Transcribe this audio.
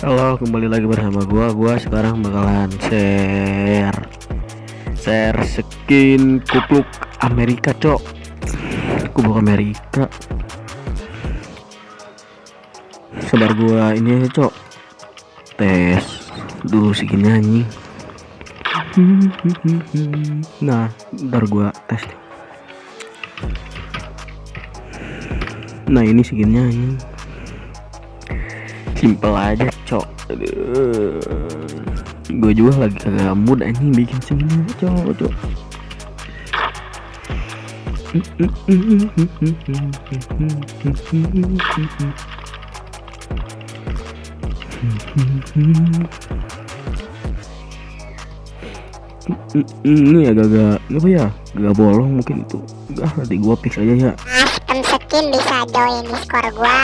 Halo, kembali lagi bersama gua sekarang bakalan share skin kupluk Amerika, cok. Kupluk Amerika. Sabar gua ini aja, cok. Tes dulu skinnya anjing. Nah, ntar gua tes. Nah, ini skinnya anjing. Simple aja, cok. Gue juga lagi kagak mood anjing bikin skinnya, cok. Ini agak apa ya, gak bolong mungkin itu. Nanti gua fix aja ya. Mas, skin bisa join Discord gua.